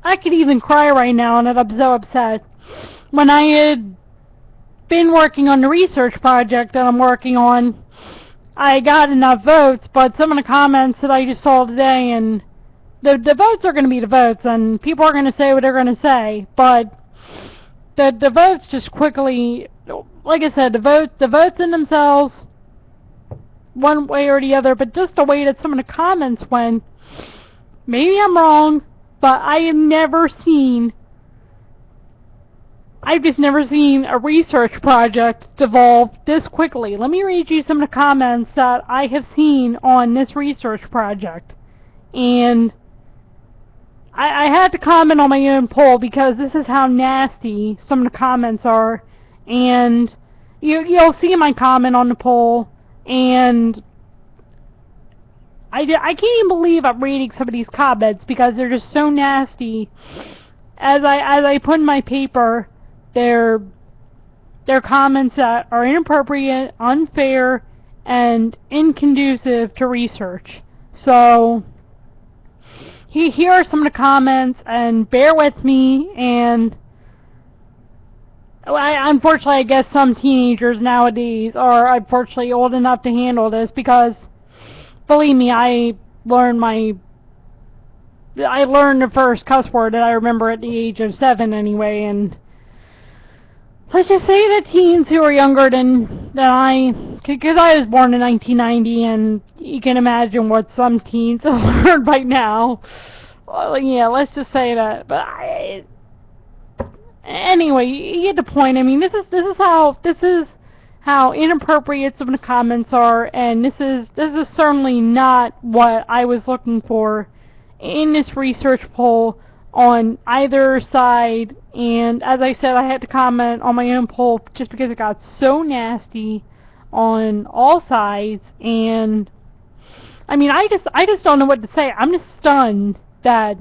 I could even cry right now, and I'm so upset. When I had been working on the research project that I'm working on, I got enough votes, but some of the comments that I just saw today, and the votes are going to be the votes, and people are going to say what they're going to say, but the votes just quickly, like I said, the votes in themselves, one way or the other, but just the way that some of the comments went, maybe I'm wrong, but I've just never seen a research project devolve this quickly. Let me read you some of the comments that I have seen on this research project. And I had to comment on my own poll because this is how nasty some of the comments are. And you'll see my comment on the poll, and I can't even believe I'm reading some of these comments because they're just so nasty. As I put in my paper, they're comments that are inappropriate, unfair, and inconducive to research. So here are some of the comments, and bear with me. And unfortunately, I guess some teenagers nowadays are unfortunately old enough to handle this, because believe me, I learned the first cuss word that I remember at the age of 7 anyway, and let's just say that teens who are younger than I, because I was born in 1990, and you can imagine what some teens have learned by now. Well, yeah, let's just say that. But anyway, you get the point. I mean, this is how inappropriate some of the comments are, and this is certainly not what I was looking for in this research poll on either side. And as I said, I had to comment on my own poll just because it got so nasty on all sides. And I mean, I just don't know what to say. I'm just stunned that,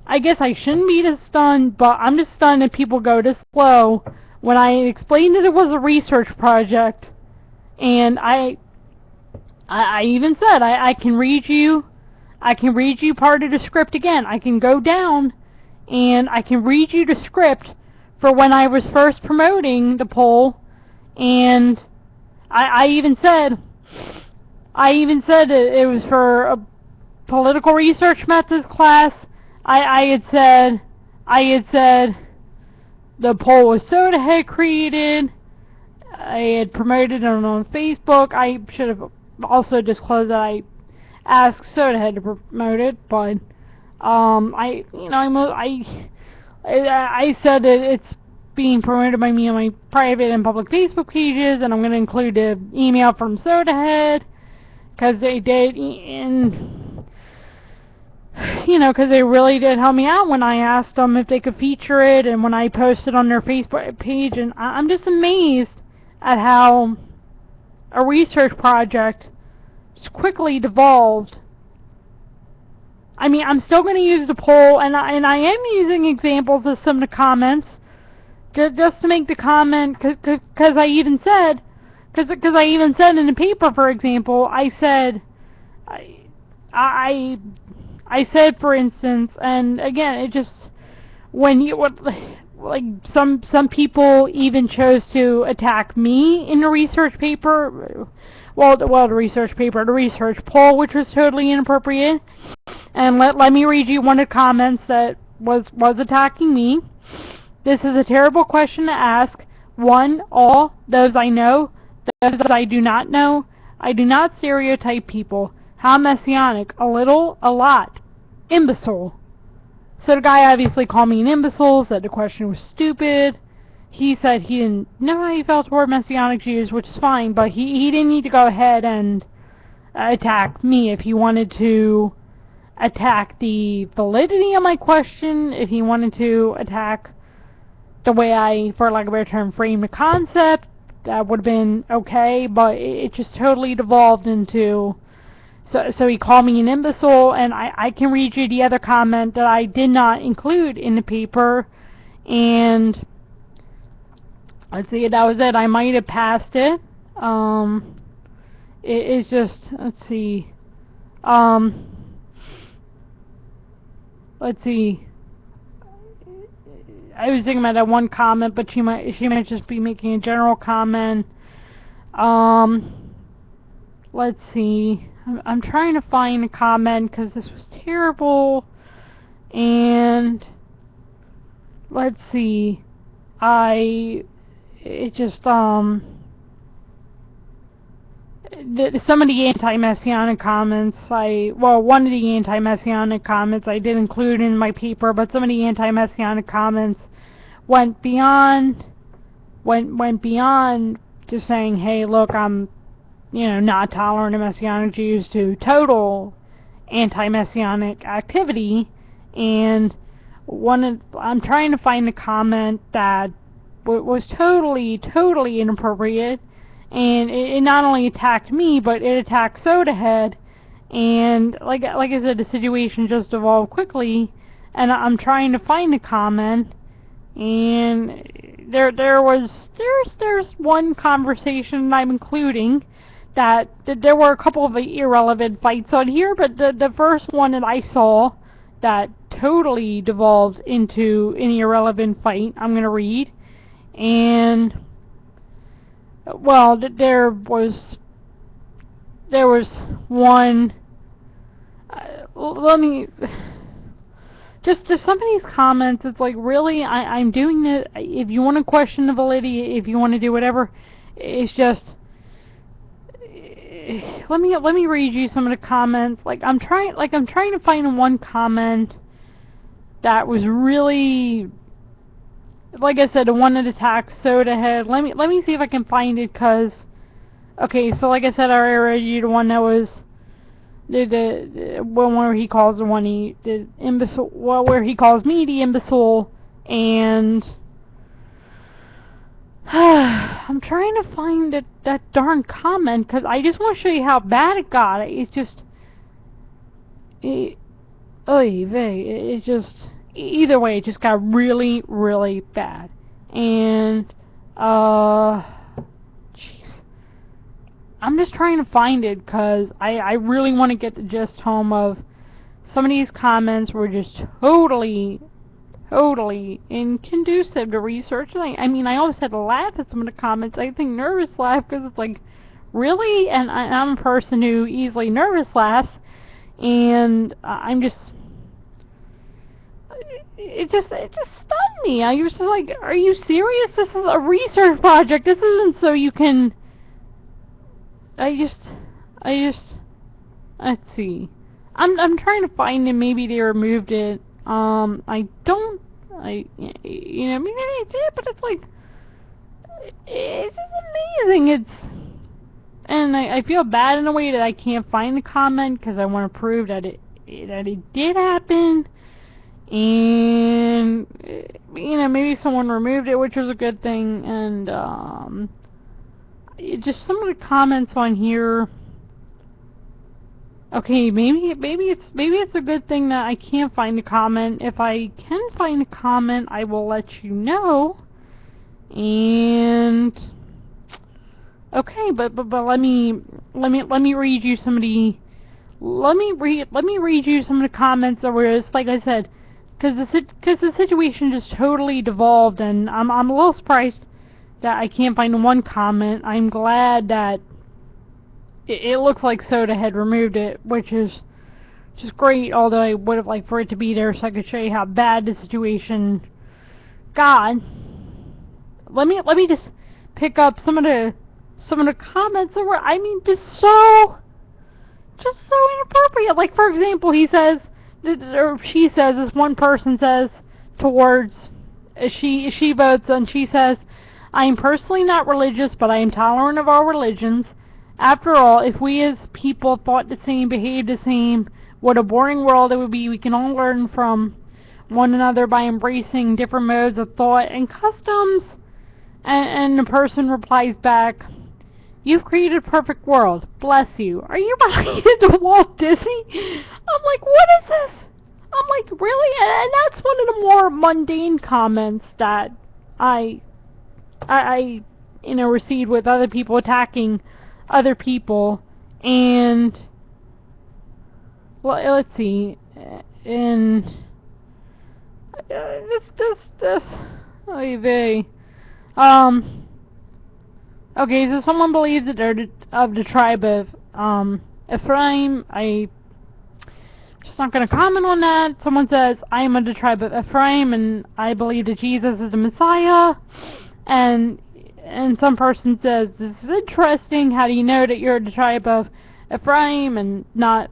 I guess I shouldn't be this stunned, but I'm just stunned that people go this slow when I explained that it was a research project. And I even said I can read you part of the script again. I can go down and I can read you the script for when I was first promoting the poll. And I even said it was for a political research methods class. I had said the poll was SodaHead created. I had promoted it on Facebook. I should have also disclosed that I asked SodaHead to promote it, but I said that it's being promoted by me on my private and public Facebook pages, and I'm going to include an email from SodaHead, because they did, and because they really did help me out when I asked them if they could feature it, and when I posted on their Facebook page. And I'm just amazed at how a research project just quickly devolved. I mean, I'm still going to use the poll, and I am using examples of some of the comments just to make the comment, because I even said in the paper, for example, I said, I said, for instance, and again, it just, when you, like, some people even chose to attack me in the research paper, the research poll, which was totally inappropriate. And let me read you one of the comments that was attacking me. This is a terrible question to ask. One, all those I know, those that I do not know. I do not stereotype people. How messianic. A little, a lot. Imbecile. So the guy obviously called me an imbecile, said the question was stupid. He said he didn't know how he felt toward Messianic Jews, which is fine, but he didn't need to go ahead and attack me. If he wanted to attack the validity of my question, if he wanted to attack the way I, for lack of a better term, framed the concept, that would have been okay, but it just totally devolved into... So he called me an imbecile, and I can read you the other comment that I did not include in the paper, and let's see, that was it. I might have passed it. It's just, let's see. let's see. I was thinking about that one comment, but she might just be making a general comment. Let's see. I'm trying to find a comment because this was terrible. And let's see. Some of the anti-messianic comments, one of the anti-messianic comments I did include in my paper, but some of the anti-messianic comments went beyond just saying, hey, look, I'm, not tolerant of Messianic Jews, to total anti-Messianic activity. And I'm trying to find a comment that was totally inappropriate, and it not only attacked me, but it attacked SodaHead. And like I said, the situation just evolved quickly, and I'm trying to find a comment. And there's one conversation I'm including that there were a couple of irrelevant fights on here, but the first one that I saw that totally devolved into an irrelevant fight, I'm going to read. And well, there was one. Let me. Just some of these comments, it's like, really, I'm doing this. If you want to question the validity, if you want to do whatever, it's just. Let me read you some of the comments. I'm trying to find one comment that was really, like I said, the one that attacks SodaHead. Let me see if I can find it, cause okay, so like I said, I already read you the one that was the one where he calls the imbecile, well, where he calls me the imbecile, and I'm trying to find that darn comment, because I just want to show you how bad it got. It's just, it's just, either way, it just got really, really bad. And, jeez. I'm just trying to find it, because I really want to get the gist home of some of these comments were just totally inconducive to research. I mean, I always had to laugh at some of the comments. I think nervous laugh, because it's like, really? And I'm a person who easily nervous laughs, and I'm just, it just stunned me. I was just like, are you serious? This is a research project. This isn't so you can, let's see. I'm trying to find it. Maybe they removed it. Maybe they did, but it's like, it's just amazing. And I feel bad in a way that I can't find the comment, because I want to prove that it did happen. And, maybe someone removed it, which was a good thing. And, just some of the comments on here. Okay, maybe it's a good thing that I can't find a comment. If I can find a comment, I will let you know. And okay, but let me read you some of the comments that were, like I said, because the situation just totally devolved, and I'm a little surprised that I can't find one comment. I'm glad that it looks like SodaHead removed it, which is just great, although I would have liked for it to be there so I could show you how bad the situation got. Let me just pick up some of the comments that were, I mean, just so inappropriate. Like, for example, he says, or she says, this one person says towards, she votes, and she says, I am personally not religious, but I am tolerant of all religions. After all, if we as people thought the same, behaved the same, what a boring world it would be. We can all learn from one another by embracing different modes of thought and customs. And the person replies back, you've created a perfect world. Bless you. Are you related to Walt Disney? I'm like, what is this? I'm like, really? And that's one of the more mundane comments that I received, with other people attacking other people. And well, let's see, and this. Oy vey. Okay, so someone believes that they're of the tribe of, Ephraim. I'm just not going to comment on that. Someone says, I am of the tribe of Ephraim, and I believe that Jesus is the Messiah. And some person says, this is interesting. How do you know that you're the tribe of Ephraim and not,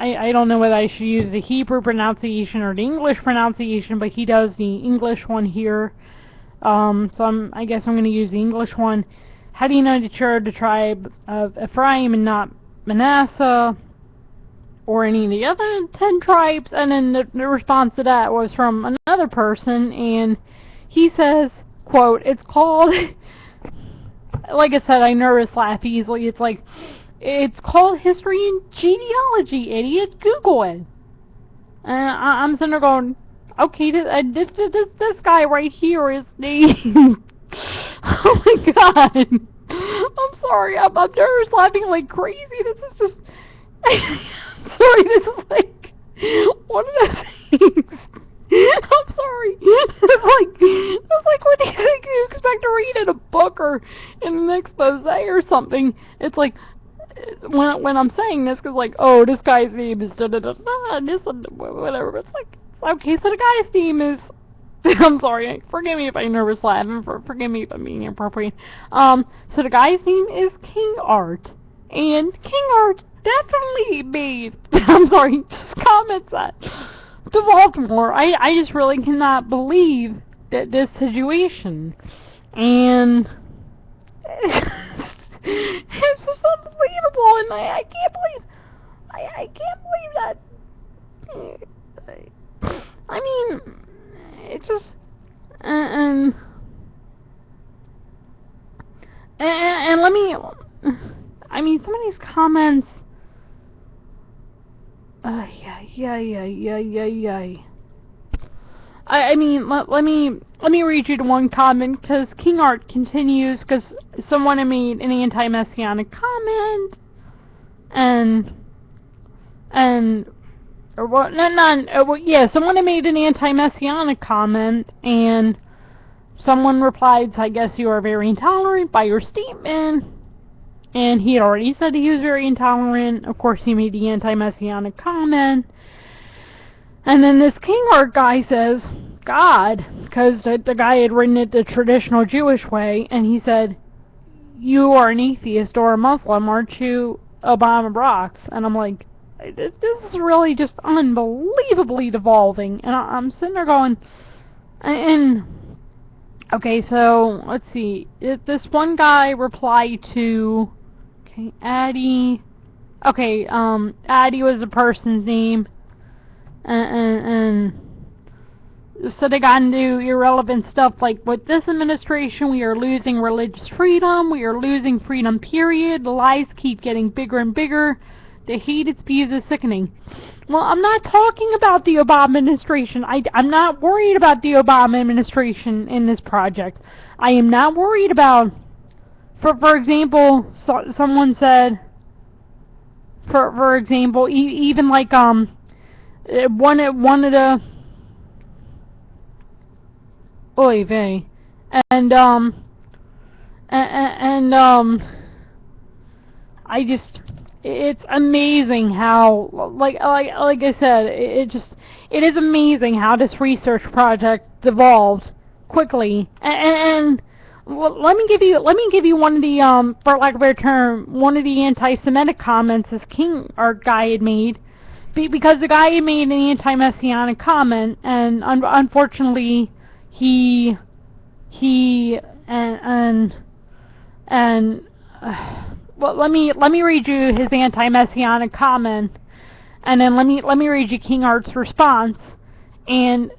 I don't know whether I should use the Hebrew pronunciation or the English pronunciation, but he does the English one here. So I guess I'm going to use the English one. How do you know that you're the tribe of Ephraim and not Manasseh or any of the other 10 tribes? And then the response to that was from another person, and he says, quote, it's called, like I said, I nervous laugh easily. It's like, it's called history and genealogy, idiot. Google it. And I'm sitting there going, okay, this guy right here is the... Oh my god. I'm sorry, I'm nervous laughing like crazy. This is just... sorry, this is like one of those things. I'm sorry. It's like what do you think you expect to read in a book or in an expose or something? It's like, when I'm saying this, because like, oh, this guy's name is da-da-da-da, and this and whatever, it's like, okay, so the guy's name is, I'm sorry, forgive me if I'm nervous laughing, forgive me if I'm being inappropriate, so the guy's name is King Art, and King Art definitely made, I'm sorry, just comments that, Devolved more. I just really cannot believe that this situation, and... it's just unbelievable, and I can't believe that. I mean, it's just, and let me, I mean, some of these comments, I mean, let me read you the one comment, because King Art continues, because someone had made an anti-messianic comment, someone had made an anti-messianic comment, and someone replied, I guess you are very intolerant by your statement, and he had already said he was very intolerant. Of course, he made the anti-messianic comment. And then this King Art guy says, God, because the guy had written it the traditional Jewish way, and he said, you are an atheist or a Muslim, aren't you, Obama Brox? And I'm like, this is really just unbelievably devolving. And I'm sitting there going, and okay, so let's see. This one guy replied to, okay, Addie. Okay, Addie was the person's name. And so they got into irrelevant stuff like, with this administration we are losing religious freedom, we are losing freedom period, the lies keep getting bigger and bigger, the hate it spews is sickening. Well, I'm not talking about the Obama administration. I'm not worried about the Obama administration in this project. I am not worried about, for example, someone said, for example, even like, one of the, oy vey, and I just, it's amazing how, like I said, it is amazing how this research project devolved quickly, and let me give you one of the, for lack of a better term, one of the anti-Semitic comments this King Art guy had made, because the guy had made an anti-messianic comment, and unfortunately, well, let me read you his anti-messianic comment, and then let me read you King Art's response, and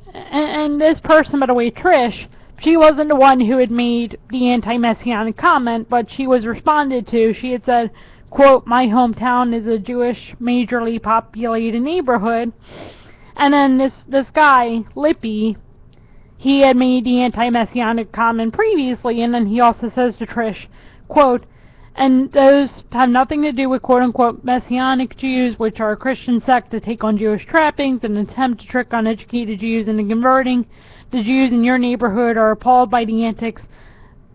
this person, by the way, Trish, she wasn't the one who had made the anti-messianic comment, but she was responded to. She had said, quote, my hometown is a Jewish, majorly populated neighborhood. And then this guy, Lippy, he had made the anti-messianic comment previously, and then he also says to Trish, quote, and those have nothing to do with quote-unquote Messianic Jews, which are a Christian sect that take on Jewish trappings and attempt to trick uneducated Jews into converting. The Jews in your neighborhood are appalled by the antics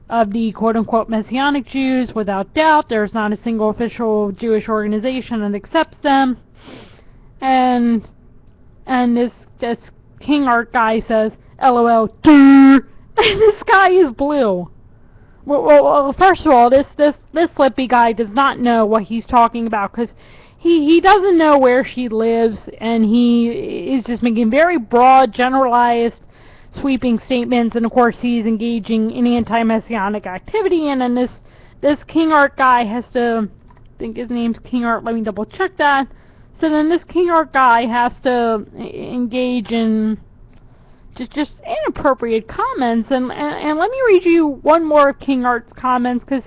of the quote-unquote Messianic Jews. Without doubt, there's not a single official Jewish organization that accepts them. And this King Art guy says, LOL, and this guy is blue. Well, first of all, this Slippy guy does not know what he's talking about, because he doesn't know where she lives, and he is just making very broad, generalized, sweeping statements, and of course he's engaging in anti-Messianic activity, and then this King Art guy has to, I think his name's King Art, let me double check that, so then this King Art guy has to engage in just inappropriate comments, and let me read you one more of King Art's comments, because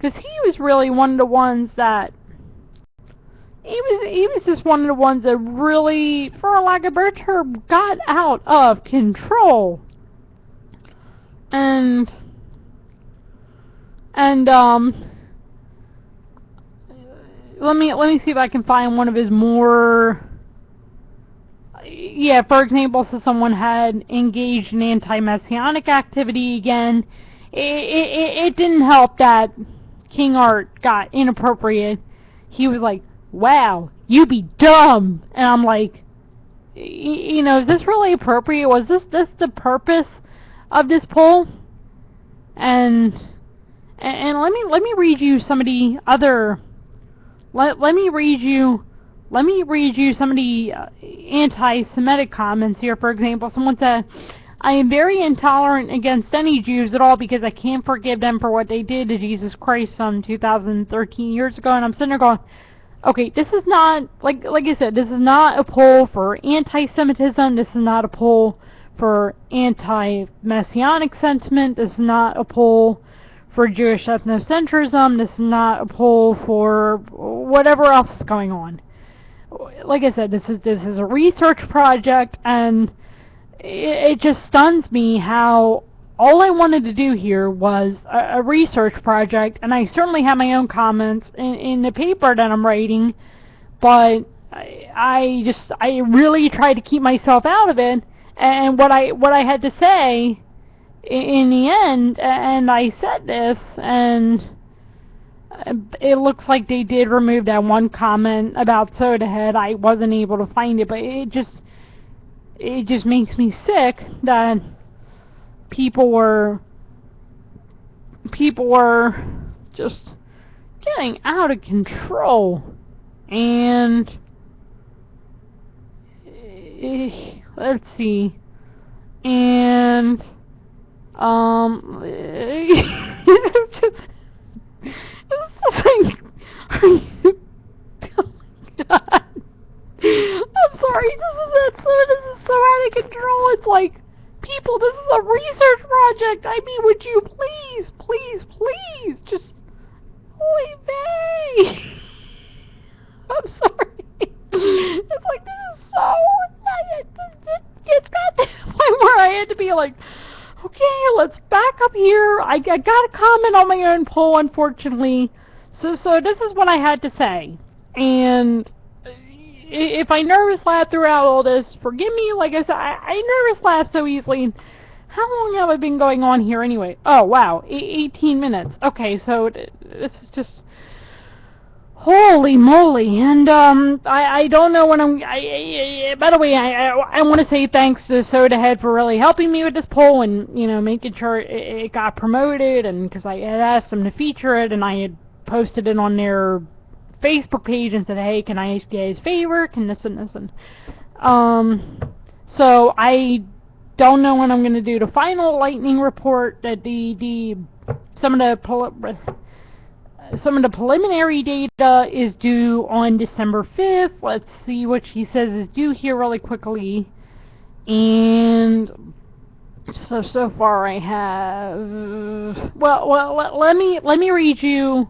he was really one of the ones that, he was just one of the ones that really, for lack of a better term, got out of control. And let me see if I can find one of his more, yeah, for example, so someone had engaged in anti-Messianic activity again. It didn't help that King Art got inappropriate. He was like, wow, you be dumb. And I'm like, you know, is this really appropriate? Was this the purpose of this poll? And let me read you some of the other, let me read you some of the anti-Semitic comments here. For example, someone said, I am very intolerant against any Jews at all because I can't forgive them for what they did to Jesus Christ some 2013 years ago. And I'm sitting there going, okay, this is not, like I said, this is not a poll for anti-Semitism. This is not a poll for anti-Messianic sentiment. This is not a poll for Jewish ethnocentrism. This is not a poll for whatever else is going on. Like I said, this is a research project, and it just stuns me how all I wanted to do here was a research project, and I certainly have my own comments in the paper that I'm writing, but I really try to keep myself out of it, and what I had to say in the end, and I said this, and it looks like they did remove that one comment about SodaHead. I wasn't able to find it, but it just makes me sick that people were just getting out of control. And let's see. And it's like, oh my god. I'm sorry, this is so out of control. It's like, people, this is a research project. I mean, would you please, just leave me. I'm sorry. It's like, this is so, it's got to the point where I had to be like, okay, let's back up here. I got to comment on my own poll, unfortunately. So this is what I had to say. And if I nervous laugh throughout all this, forgive me. Like I said, I nervous laugh so easily. How long have I been going on here anyway? Oh, wow, 18 minutes. Okay, so this is just, holy moly. And I don't know when by the way, I want to say thanks to SodaHead for really helping me with this poll, and, you know, making sure it got promoted, and because I had asked them to feature it, and I had posted it on their Facebook page and said, hey, can I ask you guys a favor? Can this and this and so I don't know when I'm going to do the final lightning report. That some of the preliminary data is due on December 5th. Let's see what she says is due here really quickly. And so far I have, well let me read you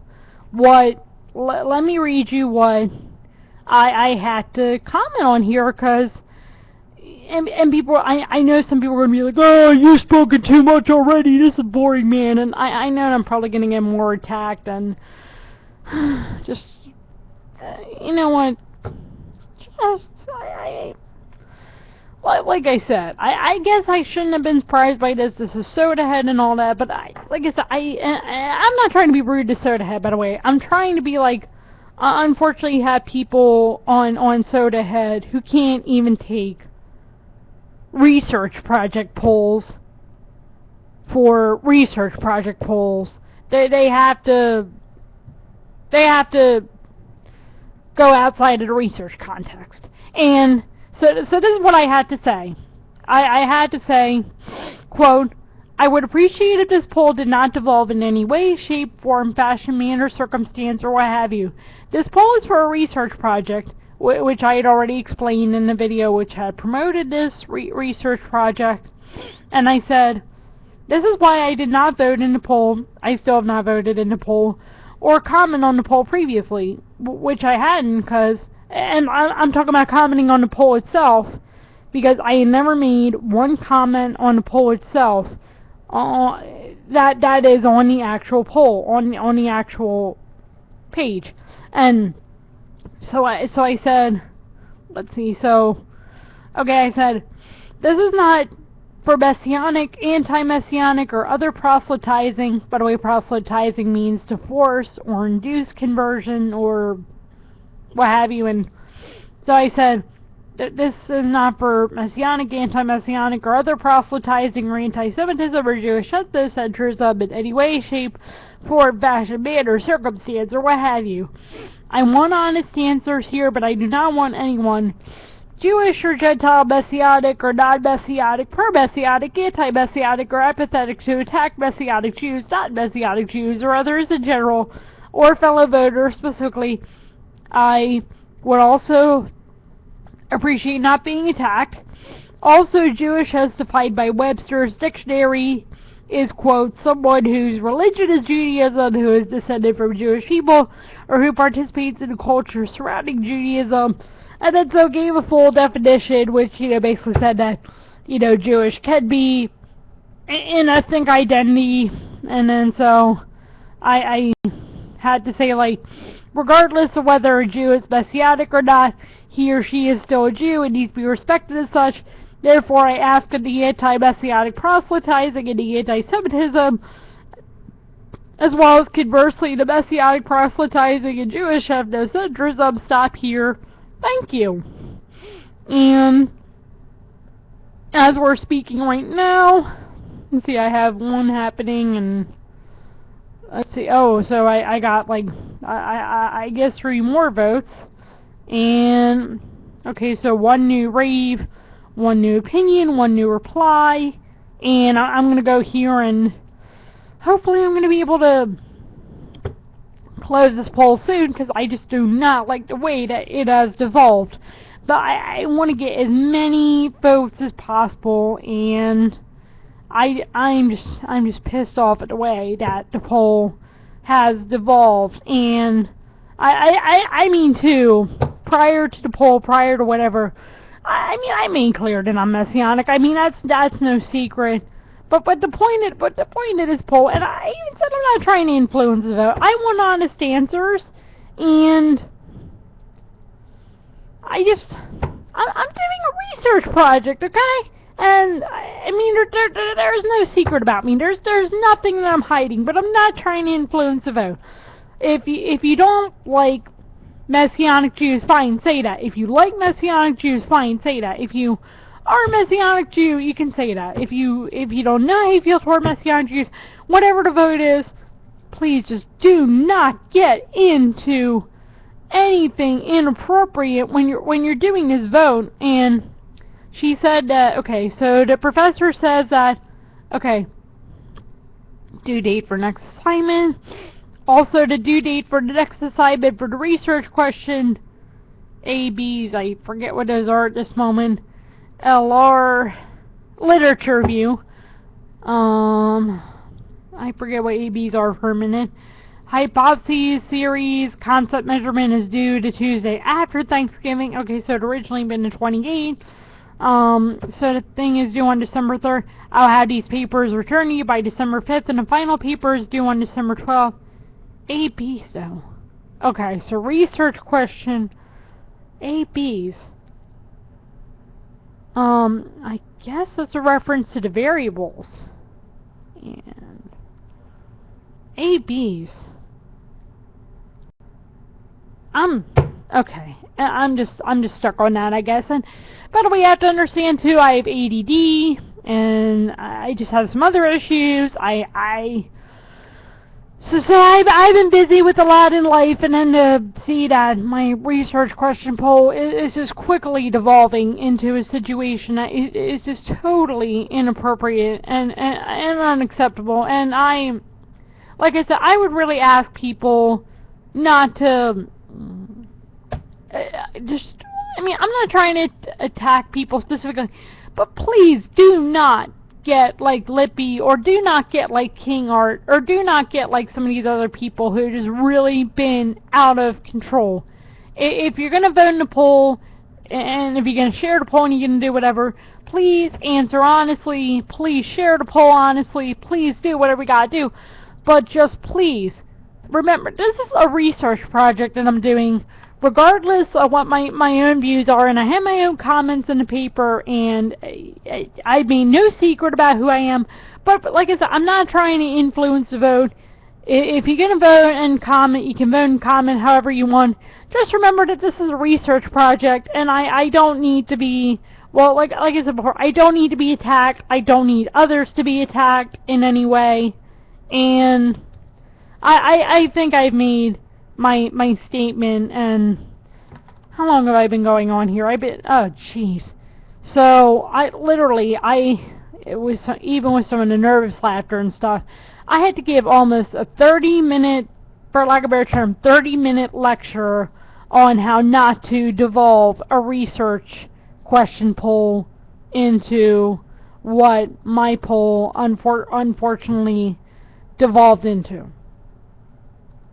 what I had to comment on here, because and people, I know some people are going to be like, oh, you've spoken too much already, this is boring, man, and I know I'm probably going to get more attacked than just, you know what, like I said, I guess I shouldn't have been surprised by this. This is SodaHead and all that, but like I said, I'm not trying to be rude to SodaHead, by the way. I'm trying to be like, unfortunately, you have people on SodaHead who can't even take research project polls for research project polls. They have to go outside of the research context. And so this is what I had to say. I had to say, quote, I would appreciate if this poll did not devolve in any way, shape, form, fashion, manner, circumstance, or what have you. This poll is for a research project, which I had already explained in the video which had promoted this research project. And I said, this is why I did not vote in the poll. I still have not voted in the poll, or comment on the poll previously, which I hadn't, because, and I'm talking about commenting on the poll itself, because I had never made one comment on the poll itself, that is on the actual poll, on the actual page. And so I said, let's see, I said, this is not for messianic, anti-messianic, or other proselytizing. By the way, proselytizing means to force or induce conversion or what have you. And so I said, this is not for messianic, anti-messianic, or other proselytizing or anti-Semitism or Jewish ethnocentrism in any way, shape, form, fashion, manner, circumstance, or what have you. I want honest answers here, but I do not want anyone, Jewish or Gentile, Messianic or non-Messianic, per-Messianic, anti-Messianic, or apathetic to attack Messianic Jews, not-Messianic Jews, or others in general, or fellow voters specifically. I would also appreciate not being attacked. Also, Jewish, as defined by Webster's dictionary, is, quote, someone whose religion is Judaism, who is descended from Jewish people, or who participates in the culture surrounding Judaism. And then so gave a full definition, which, basically said that, Jewish can be an ethnic identity. And then so I had to say, like, regardless of whether a Jew is Messianic or not, he or she is still a Jew and needs to be respected as such. Therefore, I ask of the anti-Messianic proselytizing and the anti-Semitism, as well as conversely the Messianic proselytizing and Jewish ethnocentrism, stop here. Thank you. And as we're speaking right now, let's see, I have one happening, and let's see, so I got, like, I guess 3 more votes. And, okay, so 1 new rave, 1 new opinion, 1 new reply, and I'm going to go here and hopefully I'm going to be able to close this poll soon, because I just do not like the way that it has devolved. But I want to get as many votes as possible, and I'm just pissed off at the way that the poll has devolved. And I mean too, prior to the poll, prior to whatever, I made clear that I'm Messianic. I mean, that's no secret. But the point of this poll, and I even said I'm not trying to influence the vote. I want honest answers, and I'm doing a research project, okay? And I mean, there's no secret about me. There's nothing that I'm hiding. But I'm not trying to influence the vote. If you don't like Messianic Jews, fine, say that. If you like Messianic Jews, fine, say that. If you are a Messianic Jew, you can say that. If you don't know how you feel toward Messianic Jews, whatever the vote is, please just do not get into anything inappropriate when you're doing this vote. And she said that, okay, so the professor says that, okay, due date for next assignment. Also, the due date for the next assignment for the research question, A, B's, I forget what those are at this moment, LR, literature review, I forget what A, B's are for a minute. Hypotheses, theories, concept measurement is due to Tuesday after Thanksgiving. Okay, so it originally been the 28th. So the thing is due on December 3rd. I'll have these papers returned to you by December 5th, and the final paper is due on December 12th. APs, though. Okay, so research question ABs. I guess that's a reference to the variables. And ABs. Okay. I'm just stuck on that, I guess. And by the way, you have to understand too, I have ADD and I just have some other issues. So I've been busy with a lot in life, and then to see that my research question poll is just quickly devolving into a situation that is just totally inappropriate and unacceptable. And like I said, I would really ask people not to I'm not trying to attack people specifically, but please do not get like Lippy, or do not get like King Art, or do not get like some of these other people who just really been out of control. If you're going to vote in the poll, and if you're going to share the poll and you're going to do whatever, please answer honestly, please share the poll honestly, please do whatever we got to do. But just please, remember, this is a research project that I'm doing, regardless of what my own views are, and I have my own comments in the paper, and I mean no secret about who I am, but like I said, I'm not trying to influence the vote. If you're going to vote and comment, you can vote and comment however you want. Just remember that this is a research project, and I don't need to be, well, like I said before, I don't need to be attacked, I don't need others to be attacked in any way, and I think I've made my statement. And how long have I been going on here? Oh jeez. So it was, even with some of the nervous laughter and stuff, I had to give almost a 30-minute, for lack of a better term, 30-minute lecture on how not to devolve a research question poll into what my poll unfortunately devolved into.